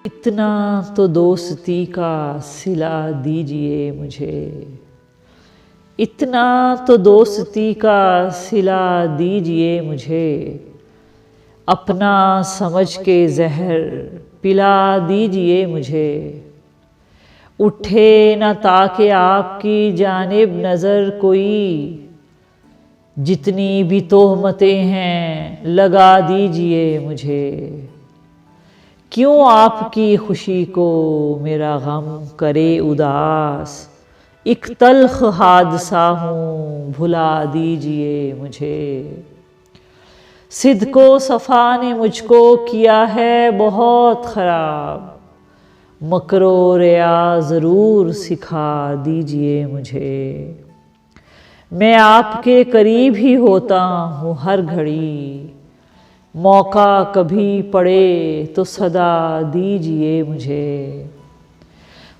اتنا تو دوستی کا صلہ دیجئے مجھے، اتنا تو دوستی کا صلہ دیجئے مجھے، اپنا سمجھ کے زہر پلا دیجئے مجھے۔ اٹھے نہ تاکہ آپ کی جانب نظر کوئی، جتنی بھی تہمتیں ہیں لگا دیجئے مجھے۔ کیوں آپ کی خوشی کو میرا غم کرے اداس، ایک تلخ حادثہ ہوں بھلا دیجئے مجھے۔ صدق و صفا نے مجھ کو کیا ہے بہت خراب، مکر و ریا ضرور سکھا دیجئے مجھے۔ میں آپ کے قریب ہی ہوتا ہوں ہر گھڑی، موقع کبھی پڑے تو صدا دیجئے مجھے۔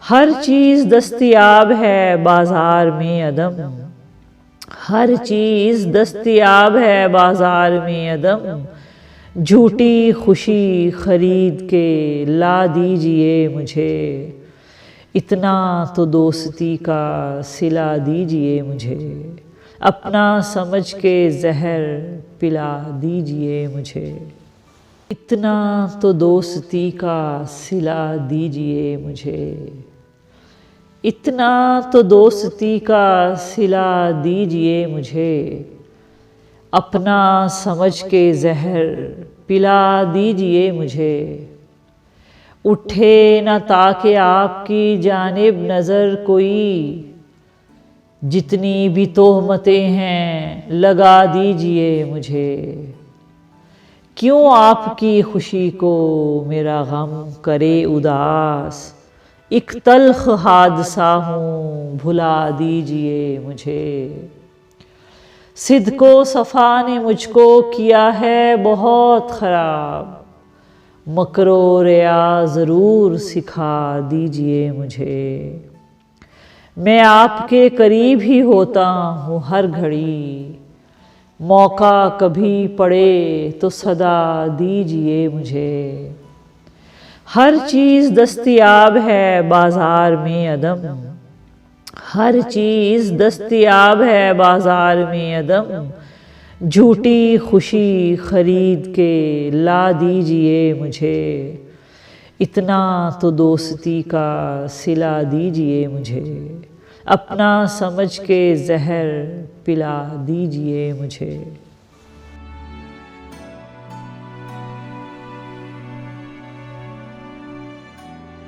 ہر چیز دستیاب ہے بازار میں عدم، ہر چیز دستیاب ہے بازار میں عدم، جھوٹی خوشی خرید کے لا دیجئے مجھے۔ اتنا تو دوستی کا صلہ دیجئے مجھے، اپنا سمجھ کے زہر پلا دیجئے مجھے۔ اتنا تو دوستی کا صلہ دیجئے مجھے، اتنا تو دوستی کا صلہ دیجئے مجھے، اپنا سمجھ کے زہر پلا دیجئے مجھے۔ اٹھے نہ تاکہ آپ کی جانب نظر کوئی، جتنی بھی تہمتیں ہیں لگا دیجئے مجھے۔ کیوں آپ کی خوشی کو میرا غم کرے اداس، ایک تلخ حادثہ ہوں بھلا دیجئے مجھے۔ صدق و صفا نے مجھ کو کیا ہے بہت خراب، مکر و ریا ضرور سکھا دیجئے مجھے۔ میں آپ کے قریب ہی ہوتا ہوں ہر گھڑی، موقع کبھی پڑے تو صدا دیجئے مجھے۔ ہر چیز دستیاب ہے بازار میں عدم، ہر چیز دستیاب ہے بازار میں عدم، جھوٹی خوشی خرید کے لا دیجئے مجھے۔ اتنا تو دوستی کا صلہ دیجئے مجھے، اپنا سمجھ کے زہر پلا دیجئے مجھے۔